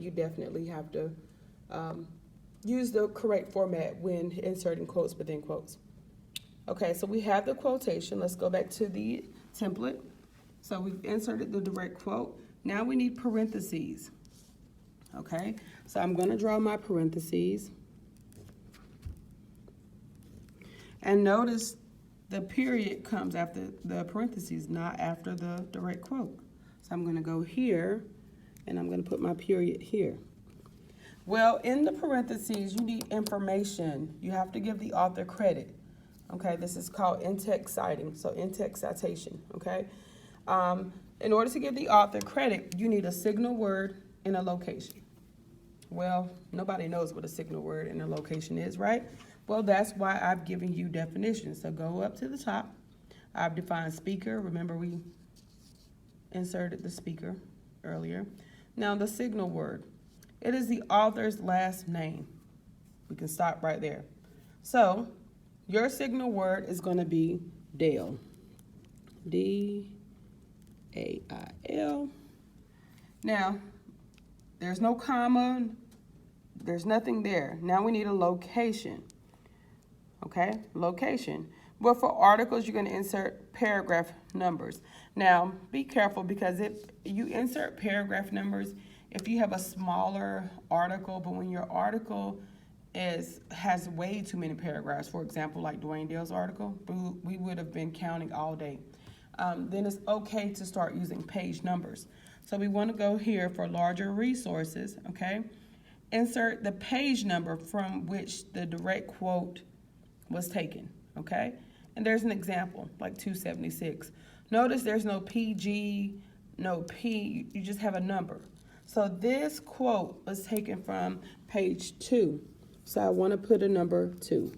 you definitely have to use the correct format when inserting quotes within quotes. Okay, so we have the quotation. Let's go back to the template. So we've inserted the direct quote. Now we need parentheses. Okay, so I'm going to draw my parentheses. And notice the period comes after the parentheses, not after the direct quote. So I'm going to go here, and I'm going to put my period here. Well, in the parentheses, you need information. You have to give the author credit. Okay, this is called in-text citing, so in-text citation, okay? In order to give the author credit, you need a signal word and a location. Well, nobody knows what a signal word and a location is, right? Well, that's why I've given you definitions. So go up to the top. I've defined speaker. Remember, we inserted the speaker earlier. Now, the signal word. It is the author's last name. We can stop right there. So, your signal word is going to be Dale. D-A-I-L. Now, there's no comma. There's nothing there. Now we need a location. Okay, location. Well, for articles, you're going to insert paragraph numbers. Now, be careful because if you insert paragraph numbers, if you have a smaller article, but when your article has way too many paragraphs, for example, like Dwayne Dale's article, we would have been counting all day. Then it's okay to start using page numbers. So we want to go here for larger resources, okay? Insert the page number from which the direct quote was taken, okay? And there's an example, like 276. Notice there's no PG, no P, you just have a number. So this quote was taken from page 2. So I want to put a number 2.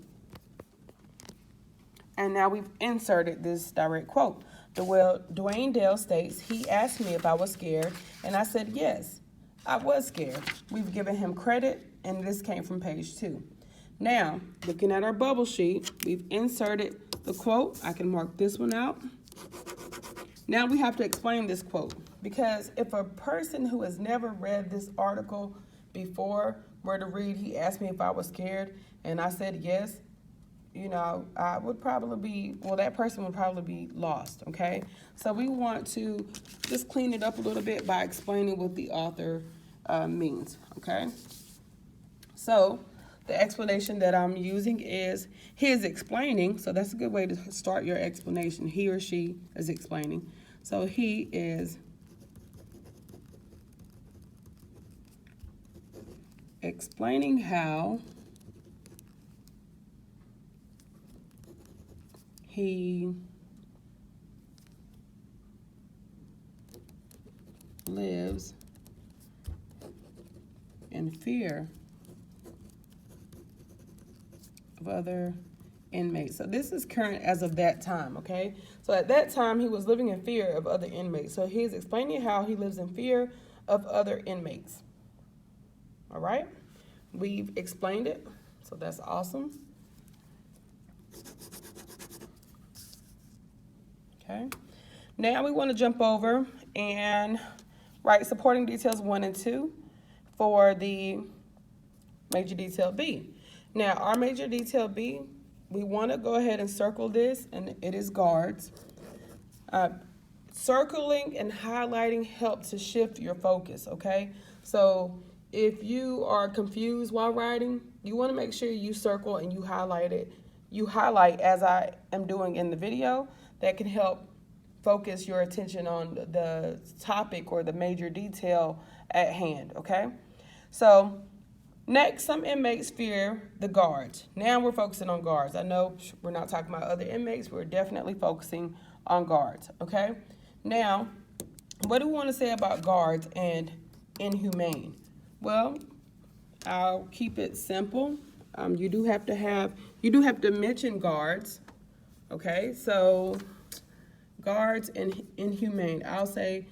And now we've inserted this direct quote. Dwayne Dale states, he asked me if I was scared, and I said yes, I was scared. We've given him credit, and this came from page 2. Now, looking at our bubble sheet, we've inserted the quote. I can mark this one out. Now we have to explain this quote, because if a person who has never read this article before were to read, he asked me if I was scared, and I said yes, you know, I would probably be, well, that person would probably be lost, okay? So we want to just clean it up a little bit by explaining what the author means, okay? So the explanation that I'm using is he is explaining, so that's a good way to start your explanation. He or she is explaining. So he is explaining how he lives in fear of other inmates. So this is current as of that time, okay? So at that time, he was living in fear of other inmates. So he's explaining how he lives in fear of other inmates. All right? We've explained it, so that's awesome. Okay. Now we want to jump over and write supporting details 1 and 2 for the major detail B. Now, our major detail B, we want to go ahead and circle this, and it is guards. Circling and highlighting help to shift your focus, okay? So if you are confused while writing, you want to make sure you circle and you highlight it. You highlight as I am doing in the video. That can help focus your attention on the topic or the major detail at hand, okay? So next, some inmates fear the guards. Now we're focusing on guards. I know we're not talking about other inmates. We're definitely focusing on guards, okay? Now, what do we want to say about guards and inhumane? Well, I'll keep it simple. You do have to mention guards, okay? So guards and inhumane. I'll say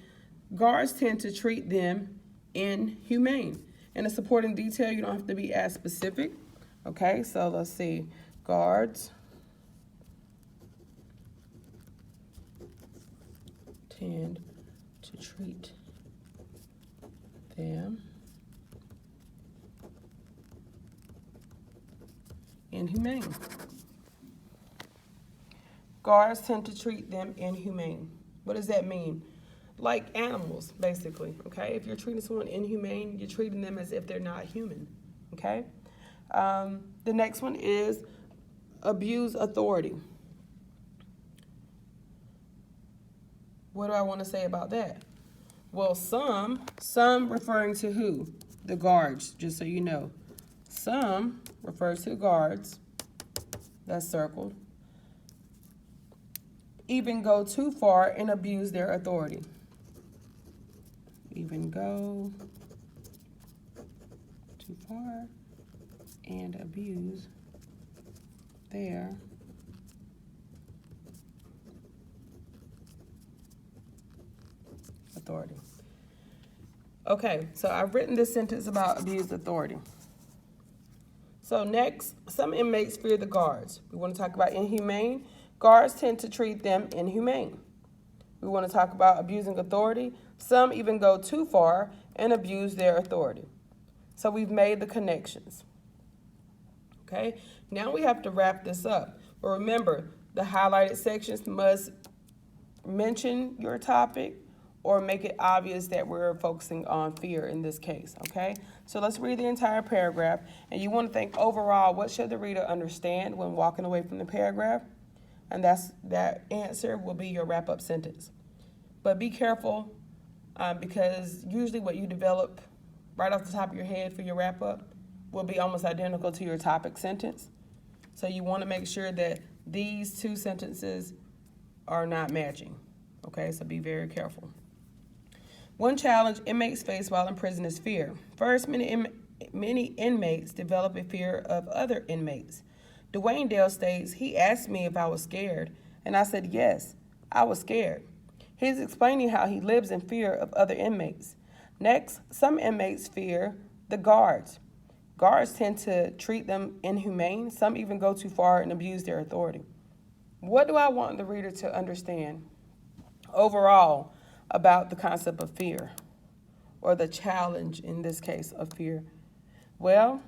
guards tend to treat them inhumane. In a supporting detail, you don't have to be as specific. Okay, so let's see. Guards tend to treat them inhumane. Guards tend to treat them inhumane. What does that mean? Like animals, basically, okay? If you're treating someone inhumane, you're treating them as if they're not human, okay? The next one is abuse authority. What do I want to say about that? Well, some referring to who? The guards, just so you know. Some refers to guards, that's circled, even go too far and abuse their authority. Even go too far and abuse their authority. Okay, so I've written this sentence about abused authority. So next, some inmates fear the guards. We want to talk about inhumane. Guards tend to treat them inhumane. We want to talk about abusing authority. Some even go too far and abuse their authority. So we've made the connections. Okay, now we have to wrap this up. But remember, the highlighted sections must mention your topic or make it obvious that we're focusing on fear in this case, okay? So let's read the entire paragraph. And you want to think overall, what should the reader understand when walking away from the paragraph? And that answer will be your wrap-up sentence. But be careful because usually what you develop right off the top of your head for your wrap-up will be almost identical to your topic sentence. So you want to make sure that these two sentences are not matching, okay? So be very careful. One challenge inmates face while in prison is fear. First, many inmates develop a fear of other inmates. Dwayne Dale states, he asked me if I was scared, and I said yes, I was scared. He's explaining how he lives in fear of other inmates. Next, some inmates fear the guards. Guards tend to treat them inhumane. Some even go too far and abuse their authority. What do I want the reader to understand overall about the concept of fear, or the challenge in this case of fear? Well,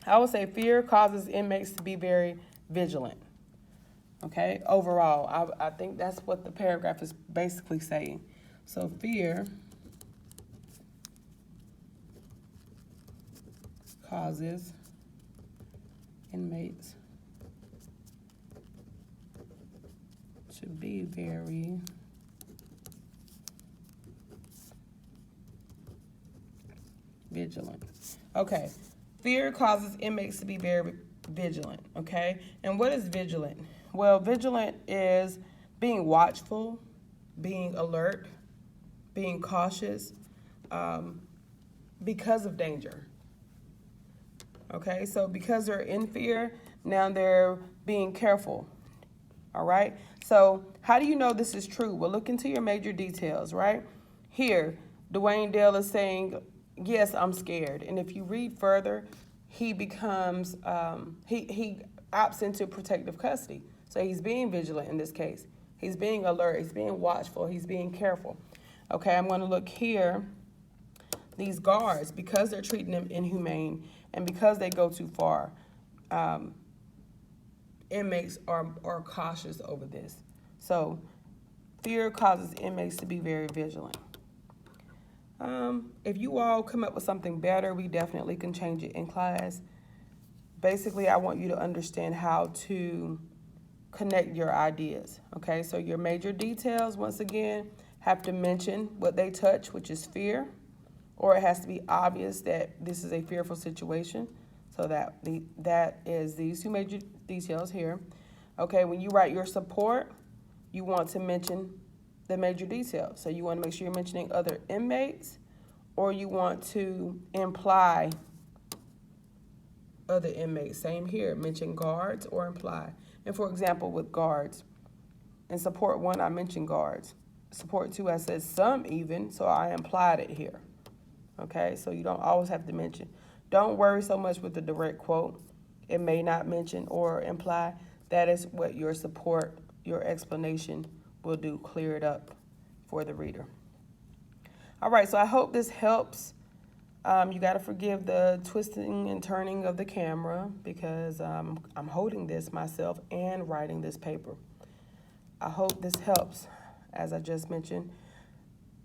I would say fear causes inmates to be very vigilant. Okay, overall, I think that's what the paragraph is basically saying. So fear causes inmates to be very vigilant. Okay, fear causes inmates to be very vigilant, okay? And what is vigilant? Well, vigilant is being watchful, being alert, being cautious because of danger. Okay, so because they're in fear, now they're being careful. All right, so how do you know this is true? Well, look into your major details, right? Here, Dwayne Dale is saying, yes, I'm scared. And if you read further, he becomes, he opts into protective custody. So he's being vigilant in this case. He's being alert, he's being watchful, he's being careful. Okay, I'm gonna look here. These guards, because they're treating them inhumane and because they go too far, inmates are cautious over this. So fear causes inmates to be very vigilant. If you all come up with something better, we definitely can change it in class. Basically, I want you to understand how to connect your ideas, okay? So your major details, once again, have to mention what they touch, which is fear, or it has to be obvious that this is a fearful situation. So that is these two major details here. Okay, when you write your support, you want to mention the major details. So you want to make sure you're mentioning other inmates, or you want to imply other inmates. Same here, mention guards or imply. And for example, with guards, in support 1, I mentioned guards. Support 2, I said some even, so I implied it here. Okay, so you don't always have to mention. Don't worry so much with the direct quote. It may not mention or imply. That is what your support, your explanation will do, clear it up for the reader. All right, so I hope this helps You got to forgive the twisting and turning of the camera because I'm holding this myself and writing this paper. I hope this helps. As I just mentioned,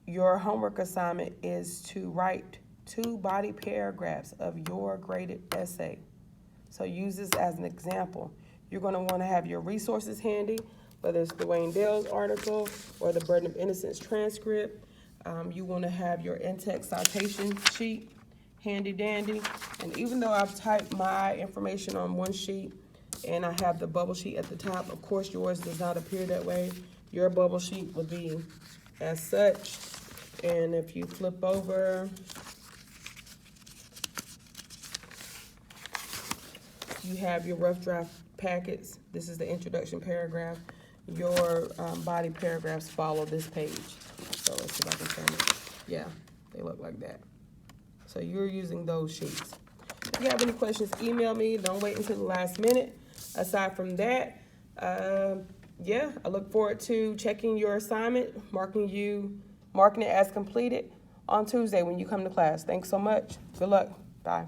your homework assignment is to write 2 body paragraphs of your graded essay. So use this as an example. You're going to want to have your resources handy, whether it's Dwayne Dale's article or the Burden of Innocence transcript. You want to have your in-text citation sheet handy dandy. And even though I've typed my information on one sheet and I have the bubble sheet at the top, of course yours does not appear that way. Your bubble sheet will be as such. And if you flip over, you have your rough draft packets. This is the introduction paragraph. Your body paragraphs follow this page. So let's see if I can turn it. Yeah, they look like that. So you're using those sheets. If you have any questions, email me. Don't wait until the last minute. Aside from that, yeah, I look forward to checking your assignment, marking it as completed on Tuesday when you come to class. Thanks so much. Good luck. Bye.